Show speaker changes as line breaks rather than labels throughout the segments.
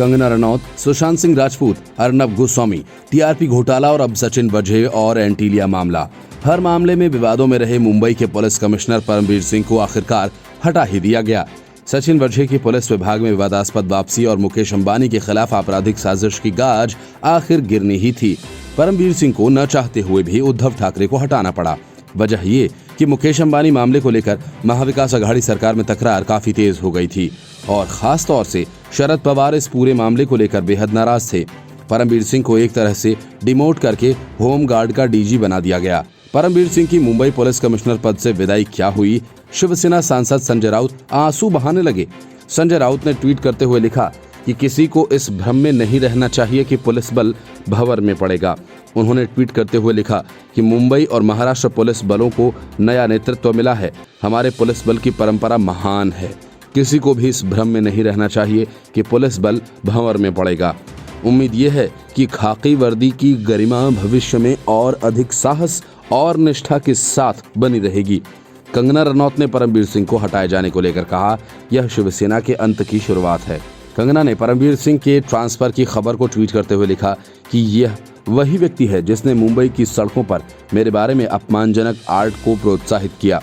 Kangana Ranaut, Sushant Singh Rajput, Arnab Goswami, TRP घोटाला और अब सचिन वाझे और एंटीलिया मामला। हर मामले में विवादों में रहे मुंबई के पुलिस कमिश्नर परमबीर सिंह को आखिरकार हटा ही दिया गया। सचिन वाझे की पुलिस विभाग में विवादास्पद वापसी और मुकेश अंबानी के खिलाफ आपराधिक साजिश की गाज आखिर गिरनी ही थी। परमबीर सिंह को न चाहते हुए भी उद्धव ठाकरे को हटाना पड़ा। वजह ये कि मुकेश अंबानी मामले को लेकर महाविकास अघाड़ी सरकार में तकरार काफी तेज हो गई थी और खास तौर से शरद पवार इस पूरे मामले को लेकर बेहद नाराज थे। परमबीर सिंह को एक तरह से डिमोट करके होम गार्ड का डीजी बना दिया गया। परमबीर सिंह की मुंबई पुलिस कमिश्नर पद से विदाई क्या हुई? शिवसेना सांसद संजय राउत आंसू बहाने लगे। संजय राउत ने ट्वीट करते हुए लिखा कि किसी को इस भ्रम में नहीं रहना चाहिए कि पुलिस बल भंवर में पड़ेगा। उन्होंने ट्वीट करते हुए लिखा कि मुंबई और महाराष्ट्र पुलिस बलों को नया नेतृत्व मिला है। हमारे पुलिस बल की परंपरा महान है। किसी को भी इस भ्रम में नहीं रहना चाहिए कि पुलिस बल भंवर में पड़ेगा। उम्मीद ये है कि खाकी वर्दी की गरिमा भविष्य में और अधिक साहस और निष्ठा के साथ बनी रहेगी। कंगना रनौत ने परमबीर सिंह को हटाए जाने को लेकर कहा, यह शिवसेना के अंत की शुरुआत है। कंगना ने परमबीर सिंह के ट्रांसफर की खबर को ट्वीट करते हुए लिखा कि यह वही व्यक्ति है जिसने मुंबई की सड़कों पर मेरे बारे में अपमानजनक आर्ट को प्रोत्साहित किया।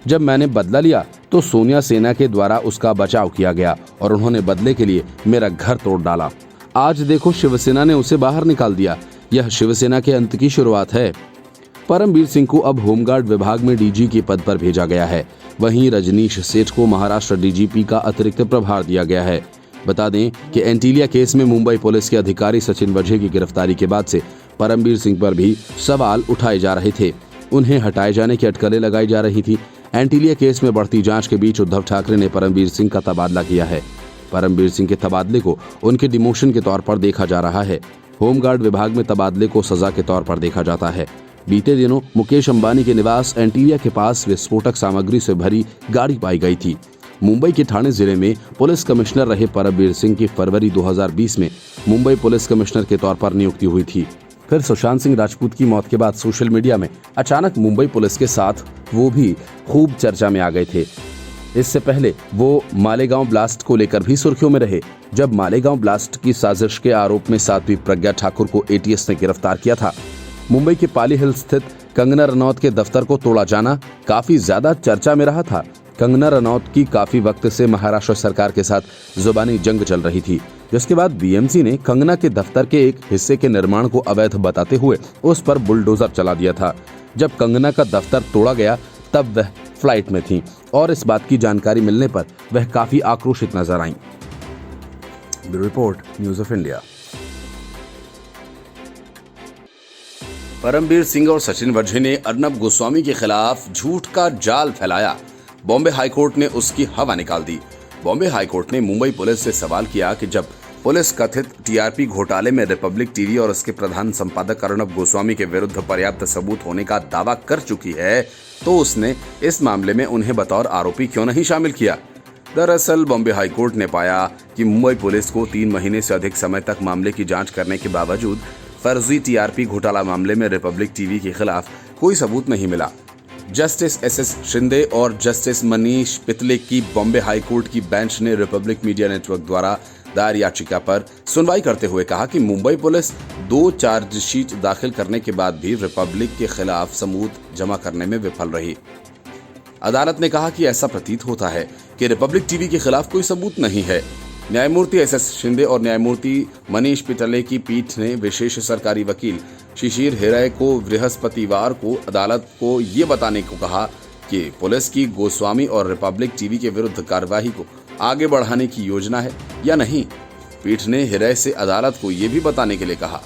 जब मैंने बदला लिया तो सोनिया सेना के द्वारा उसका बचाव किया गया और उन्होंने बदले के लिए मेरा घर तोड़ डाला। आज देखो शिवसेना ने उसे बाहर निकाल दिया। यह शिवसेना के अंत की शुरुआत है। परमबीर सिंह को अब होमगार्ड विभाग में डीजी के पद पर भेजा गया है। वहीं रजनीश सेठ को महाराष्ट्र डीजीपी का अतिरिक्त प्रभार दिया गया है। बता दें कि एंटीलिया केस में मुंबई पुलिस के अधिकारी सचिन वाझे की गिरफ्तारी के बाद से परमबीर सिंह पर भी सवाल उठाए जा रहे थे। उन्हें हटाए जाने की अटकलें लगाई जा रही थी। एंटीलिया केस में बढ़ती जांच के बीच उद्धव ठाकरे ने परमबीर सिंह का तबादला किया है। परमबीर सिंह के तबादले को उनके डिमोशन के तौर पर देखा जा रहा है। होमगार्ड विभाग में तबादले को सजा के तौर पर देखा जाता है। बीते दिनों मुकेश अंबानी के निवास एंटीलिया के पास विस्फोटक सामग्री से भरी गाड़ी पाई गई थी। मुंबई के ठाणे जिले में पुलिस कमिश्नर रहे परमबीर सिंह की फरवरी 2020 में मुंबई पुलिस कमिश्नर के तौर पर नियुक्ति हुई थी। फिर सुशांत सिंह राजपूत की मौत के बाद सोशल मीडिया में अचानक मुंबई पुलिस के साथ वो भी खूब चर्चा में आ गए थे। इससे पहले वो मालेगांव ब्लास्ट को लेकर भी सुर्खियों में रहे। जब मालेगांव ब्लास्ट की साजिश के आरोप में साध्वी प्रज्ञा ठाकुर को एटीएस ने गिरफ्तार किया था। मुंबई के पाली हिल स्थित कंगना रनौत के दफ्तर को तोड़ा जाना काफी ज्यादा चर्चा में रहा था। कंगना रनौत की काफी वक्त से महाराष्ट्र सरकार के साथ जुबानी जंग चल रही थी, जिसके बाद बीएमसी ने कंगना के दफ्तर के एक हिस्से के निर्माण को अवैध बताते हुए उस पर बुलडोजर चला दिया था। जब कंगना का दफ्तर तोड़ा गया तब वह फ्लाइट में थी और इस बात की जानकारी मिलने पर वह काफी आक्रोशित नजर आईं। Bureau report, news of India. Parambir Singh और सचिन वाझे ने अर्नब गोस्वामी के खिलाफ झूठ का जाल फैलाया। बॉम्बे हाईकोर्ट ने उसकी हवा निकाल दी। बॉम्बे हाईकोर्ट ने मुंबई पुलिस से सवाल किया कि जब पुलिस कथित टीआरपी घोटाले में रिपब्लिक टीवी और उसके प्रधान संपादक अर्नब गोस्वामी के विरुद्ध पर्याप्त सबूत होने का दावा कर चुकी है तो उसने इस मामले में उन्हें बतौर आरोपी क्यों नहीं शामिल किया। दरअसल बॉम्बे हाईकोर्ट ने पाया कि मुंबई पुलिस को 3 महीने से अधिक समय तक मामले की जांच करने के बावजूद फर्जी टीआरपी घोटाला मामले में रिपब्लिक टीवी के खिलाफ कोई सबूत नहीं मिला। जस्टिस एसएस शिंदे और जस्टिस मनीष पितले की बॉम्बे हाईकोर्ट की बेंच ने रिपब्लिक मीडिया नेटवर्क द्वारा दायर याचिका पर सुनवाई करते हुए कहा कि मुंबई पुलिस 2 चार्जशीट दाखिल करने के बाद भी रिपब्लिक के खिलाफ सबूत जमा करने में विफल रही। अदालत ने कहा कि ऐसा प्रतीत होता है कि रिपब्लिक टीवी के खिलाफ कोई सबूत नहीं है। न्यायमूर्ति एसएस शिंदे और न्यायमूर्ति मनीष पितले की पीठ ने विशेष सरकारी वकील शिशिर हिरय को बृहस्पतिवार को अदालत को ये बताने को कहा कि पुलिस की गोस्वामी और रिपब्लिक टीवी के विरुद्ध कार्यवाही को आगे बढ़ाने की योजना है या नहीं। पीठ ने हिरय से अदालत को ये भी बताने के लिए कहा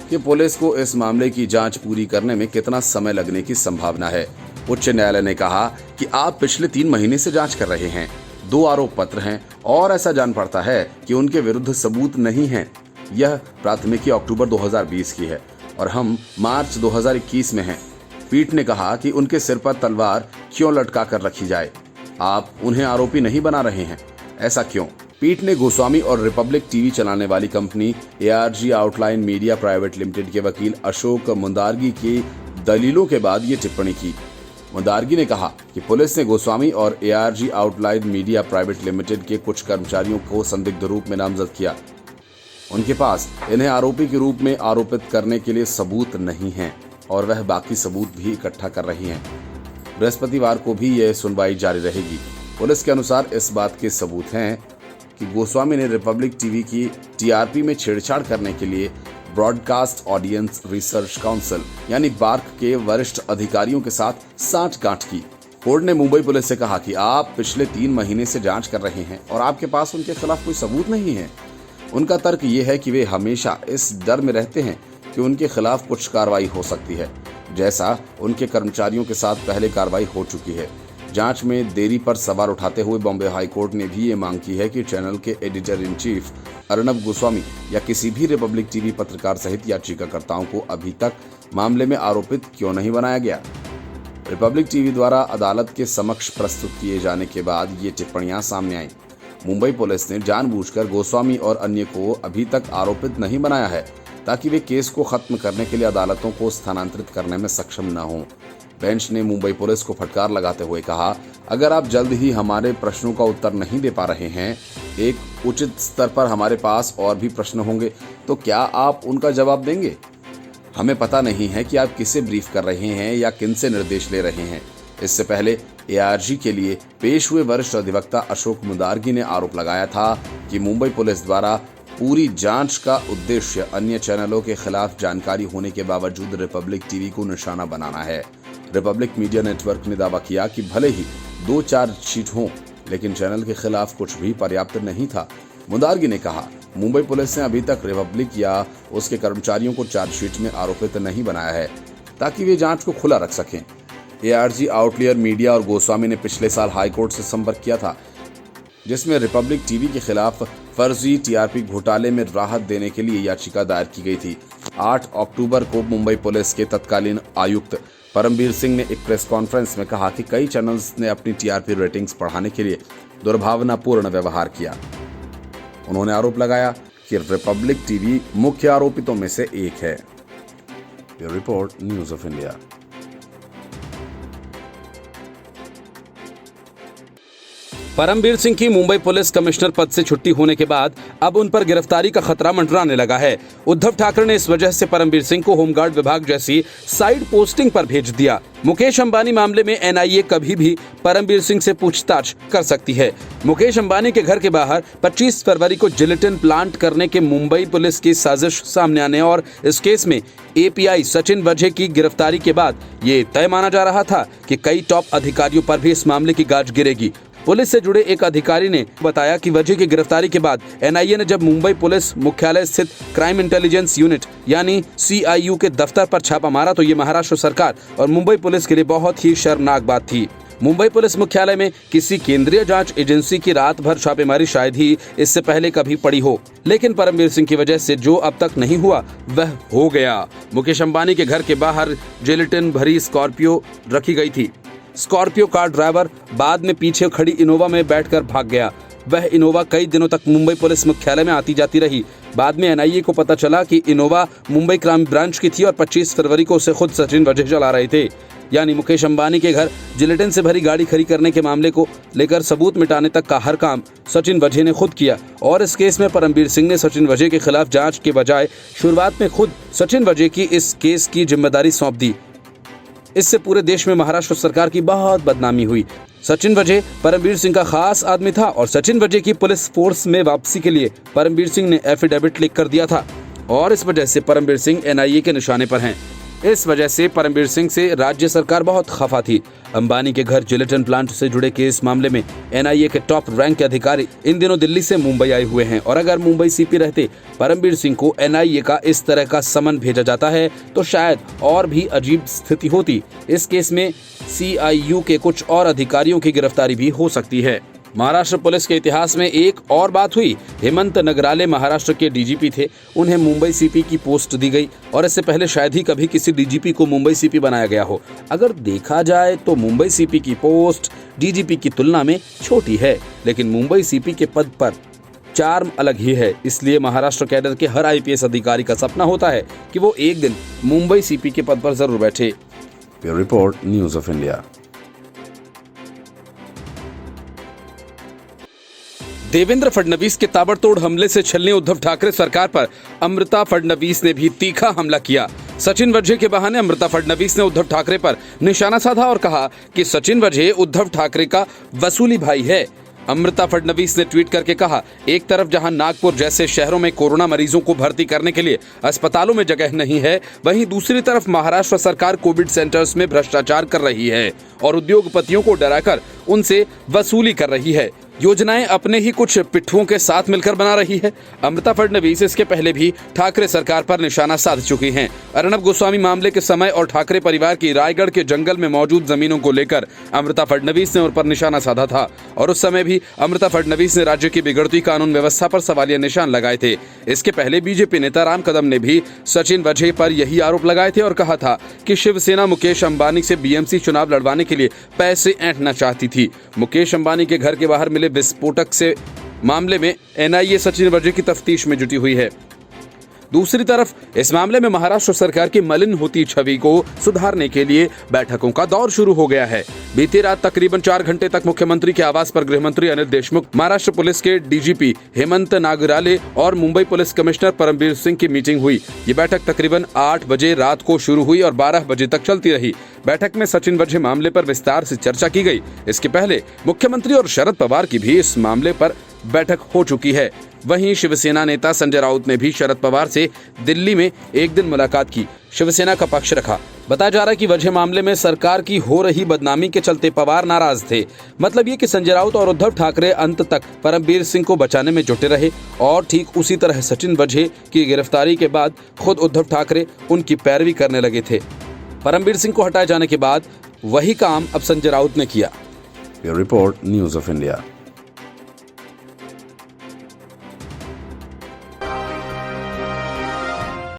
कि पुलिस को इस मामले की जांच पूरी करने में कितना समय लगने की संभावना है। उच्च न्यायालय ने कहा कि आप पिछले 3 महीने से जांच कर रहे हैं, 2 आरोप पत्र हैं और ऐसा जान पड़ता है कि उनके विरुद्ध सबूत नहीं है। यह प्राथमिकी अक्टूबर 2020 की है और हम मार्च 2021 में हैं। पीठ ने कहा कि उनके सिर पर तलवार क्यों लटका कर रखी जाए, आप उन्हें आरोपी नहीं बना रहे हैं, ऐसा क्यों? पीठ ने गोस्वामी और रिपब्लिक टीवी चलाने वाली company ARG outline media private limited के वकील अशोक मुंदारगी की दलीलों के बाद ये टिप्पणी की। मुंदारगी ने कहा कि पुलिस ने गोस्वामी और ARG outline media private limited के कुछ कर्मचारियों को संदिग्ध रूप में नामजद किया। उनके पास इन्हें आरोपी के रूप में आरोपित करने के लिए सबूत नहीं हैं और वह बाकी सबूत भी इकट्ठा कर रही हैं। बृहस्पतिवार को भी यह सुनवाई जारी रहेगी। पुलिस के अनुसार इस बात के सबूत हैं कि गोस्वामी ने रिपब्लिक टीवी की TRP में छेड़छाड़ करने के लिए ब्रॉडकास्ट ऑडियंस रिसर्च काउंसिल यानी बार्क के वरिष्ठ अधिकारियों के साथ सांठगांठ की। कोर्ट ने मुंबई पुलिस से कहा कि आप पिछले 3 महीने से जांच कर रहे हैं और आपके पास उनके खिलाफ कोई सबूत नहीं है। उनका तर्क ये है कि वे हमेशा इस डर में रहते हैं कि उनके खिलाफ कुछ कार्रवाई हो सकती है, जैसा उनके कर्मचारियों के साथ पहले कार्रवाई हो चुकी है। जांच में देरी पर सवाल उठाते हुए बॉम्बे हाई कोर्ट ने भी ये मांग की है कि चैनल के editor in chief Arnab Goswami या किसी भी रिपब्लिक टीवी पत्रकार सहित याचिकाकर्ताओं को अभी तक मामले में आरोपित क्यों नहीं बनाया गया। रिपब्लिक टीवी द्वारा अदालत के समक्ष प्रस्तुत किए जाने के बाद ये टिप्पणियां सामने आईं। मुंबई पुलिस ने जानबूझकर गोस्वामी और अन्य को अभी तक आरोपित नहीं बनाया है ताकि वे केस को खत्म करने के लिए अदालतों को स्थानांतरित करने में सक्षम न हों। बेंच ने मुंबई पुलिस को फटकार लगाते हुए कहा, अगर आप जल्द ही हमारे प्रश्नों का उत्तर नहीं दे पा रहे हैं, एक उचित स्तर पर हमारे पास और भी प्रश्न होंगे, तो क्या आप उनका जवाब देंगे? हमें पता नहीं है कि आप किसे ब्रीफ कर रहे हैं या किन से निर्देश ले रहे हैं। इससे पहले ARG के लिए पेश हुए वरिष्ठ अधिवक्ता अशोक मुंदारगी ने आरोप लगाया था कि मुंबई पुलिस द्वारा पूरी जांच का उद्देश्य अन्य चैनलों के खिलाफ जानकारी होने के बावजूद रिपब्लिक टीवी को निशाना बनाना है। रिपब्लिक मीडिया नेटवर्क ने दावा किया कि भले ही 2 चार्जशीट हों, लेकिन चैनल के खिलाफ कुछ भी पर्याप्त नहीं था। मुंदारगी ने कहा, मुंबई पुलिस ने अभी तक रिपब्लिक या उसके कर्मचारियों को चार्जशीट में आरोपित नहीं बनाया है ताकि वे जांच को खुला रख सकें। ARG आउटलाइन मीडिया और गोस्वामी ने पिछले साल हाईकोर्ट से संपर्क किया था, जिसमें रिपब्लिक टीवी के खिलाफ फर्जी TRP घोटाले में राहत देने के लिए याचिका दायर की गई थी। 8 अक्टूबर को मुंबई पुलिस के तत्कालीन आयुक्त परमबीर सिंह ने एक प्रेस कॉन्फ्रेंस में कहा कि कई चैनल्स ने अपनी TRP रेटिंग्स बढ़ाने के लिए दुर्भावनापूर्ण व्यवहार किया। उन्होंने आरोप लगाया कि रिपब्लिक टीवी मुख्य आरोपितों में से एक है। Bureau report, news of India.
Parambir Singh की मुंबई पुलिस कमिश्नर पद से छुट्टी होने के बाद अब उन पर गिरफ्तारी का खतरा मंडराने लगा है। उद्धव ठाकरे ने इस वजह से परमबीर सिंह को होमगार्ड विभाग जैसी साइड पोस्टिंग पर भेज दिया। मुकेश अंबानी मामले में NIA कभी भी परमबीर सिंह से पूछताछ कर सकती है। मुकेश अंबानी के घर के बाहर 25 फरवरी को जिलेटिन प्लांट करने के मुंबई पुलिस की साजिश सामने आने और इस केस में API सचिन वजह की गिरफ्तारी के बाद ये तय माना जा रहा था कि कई टॉप अधिकारियों पर भी इस मामले की गाज गिरेगी। पुलिस से जुड़े एक अधिकारी ने बताया कि वजह की गिरफ्तारी के बाद NIA ने जब मुंबई पुलिस मुख्यालय स्थित क्राइम इंटेलिजेंस यूनिट यानी CIU के दफ्तर पर छापा मारा तो ये महाराष्ट्र सरकार और मुंबई पुलिस के लिए बहुत ही शर्मनाक बात थी। मुंबई पुलिस मुख्यालय में किसी केंद्रीय जांच एजेंसी की रात भर छापेमारी शायद ही इससे पहले कभी पड़ी हो, लेकिन परमबीर सिंह की वजह से जो अब तक नहीं हुआ वह हो गया। मुकेश अंबानी के घर के बाहर जिलेटिन भरी स्कॉर्पियो रखी गई थी। स्कॉर्पियो कार ड्राइवर बाद में पीछे खड़ी इनोवा में बैठकर भाग गया। वह इनोवा कई दिनों तक मुंबई पुलिस मुख्यालय में आती जाती रही। बाद में NIA को पता चला कि इनोवा मुंबई क्राइम ब्रांच की थी और 25 फरवरी को उसे खुद सचिन वजह चला रहे थे। यानी मुकेश अंबानी के घर जिलेटिन से भरी गाड़ी खड़ी करने के मामले को लेकर सबूत मिटाने तक का हर काम सचिन वजह ने खुद किया और इस केस में परमबीर सिंह ने सचिन वजह के खिलाफ जांच के बजाय शुरुआत में खुद सचिन वजह की इस केस की जिम्मेदारी सौंप दी। इससे पूरे देश में महाराष्ट्र सरकार की बहुत बदनामी हुई। सचिन वजह परमबीर सिंह का खास आदमी था और सचिन वजह की पुलिस फोर्स में वापसी के लिए परमबीर सिंह ने एफिडेविट लिख कर दिया था और इस वजह से परमबीर सिंह NIA के निशाने पर हैं। इस वजह से परमबीर सिंह से राज्य सरकार बहुत खफा थी। अंबानी के घर जिलेटिन प्लांट से जुड़े केस मामले में NIA के टॉप रैंक के अधिकारी इन दिनों दिल्ली से मुंबई आए हुए हैं और अगर मुंबई CP रहते परमबीर सिंह को NIA का इस तरह का समन भेजा जाता है तो शायद और भी अजीब स्थिति होती। इस केस में CIU के कुछ और अधिकारियों की गिरफ्तारी भी हो सकती है। महाराष्ट्र पुलिस के इतिहास में एक और बात हुई। हेमंत नगराले महाराष्ट्र के DGP थे, उन्हें मुंबई CP की पोस्ट दी गई और इससे पहले शायद ही कभी किसी DGP को मुंबई CP बनाया गया हो। अगर देखा जाए तो मुंबई CP की पोस्ट DGP की तुलना में छोटी है, लेकिन मुंबई CP के पद पर चार्म अलग ही है। इसलिए महाराष्ट्र कैडर के हर IPS अधिकारी का सपना होता है कि वो एक दिन मुंबई CP के पद पर जरूर बैठे।
Bureau report, news of India.
Devendra Fadnavis के ताबड़तोड़ हमले से छलनी उद्धव ठाकरे सरकार पर अमृता फडणवीस ने भी तीखा हमला किया। सचिन वजहे के बहाने अमृता फडणवीस ने उद्धव ठाकरे पर निशाना साधा और कहा कि सचिन वजहे उद्धव ठाकरे का वसूली भाई है। अमृता फडणवीस ने ट्वीट करके कहा, एक तरफ जहां नागपुर जैसे शहरों में कोरोना मरीजों को भर्ती करने के लिए अस्पतालों में जगह नहीं है, वहीं दूसरी तरफ महाराष्ट्र सरकार कोविड सेंटर्स में भ्रष्टाचार कर रही है और उद्योगपतियों को डराकर उनसे वसूली कर रही है। योजनाएं अपने ही कुछ पिट्ठुओं के साथ मिलकर बना रही है। अमृता फडणवीस इसके पहले भी ठाकरे सरकार पर निशाना साध चुकी हैं। अर्नब गोस्वामी मामले के समय और ठाकरे परिवार की रायगढ़ के जंगल में मौजूद जमीनों को लेकर अमृता फडणवीस ने उन पर निशाना साधा था और उस समय भी अमृता फडणवीस ने राज्य की बिगड़ती कानून व्यवस्था पर सवालिया निशान लगाए थे। इसके पहले बीजेपी नेता राम कदम ने भी सचिन वजहे पर यही आरोप लगाए थे और कहा था कि शिवसेना मुकेश अंबानी से बीएमसी चुनाव लड़वाने के लिए पैसे ऐंठना चाहती थी। मुकेश अंबानी के घर के बाहर मिले विस्फोटक से मामले में एनआईए सचिन वजहे की तफ्तीश में जुटी हुई है। दूसरी तरफ इस मामले में महाराष्ट्र सरकार की मलिन होती छवि को सुधारने के लिए बैठकों का दौर शुरू हो गया है। बीती रात तकरीबन 4 घंटे तक मुख्यमंत्री के आवास पर गृहमंत्री अनिल देशमुख, महाराष्ट्र पुलिस के डीजीपी हेमंत नागराले और मुंबई पुलिस कमिश्नर परमबीर सिंह की मीटिंग हुई। ये बैठक तकरीबन 8 बजे रात को शुरू हुई और 12 बजे तक चलती रही। बैठक में सचिन वजहे मामले पर विस्तार से चर्चा की गई। इसके पहले मुख्यमंत्री और शरद पवार की भी इस मामले पर बैठक हो चुकी है। वहीं शिवसेना नेता संजय राउत ने भी शरद पवार से दिल्ली में एक दिन मुलाकात की, शिवसेना का पक्ष रखा। बताया जा रहा है कि वजह मामले में सरकार की हो रही बदनामी के चलते पवार नाराज थे। मतलब ये कि संजय राउत और उद्धव ठाकरे अंत तक परमबीर सिंह को बचाने में जुटे रहे और ठीक उसी तरह सचिन वजहे की गिरफ्तारी के बाद खुद उद्धव ठाकरे उनकी पैरवी करने लगे थे। परमबीर सिंह को हटाए जाने के बाद वही काम अब संजय राउत ने किया।
Report news of India.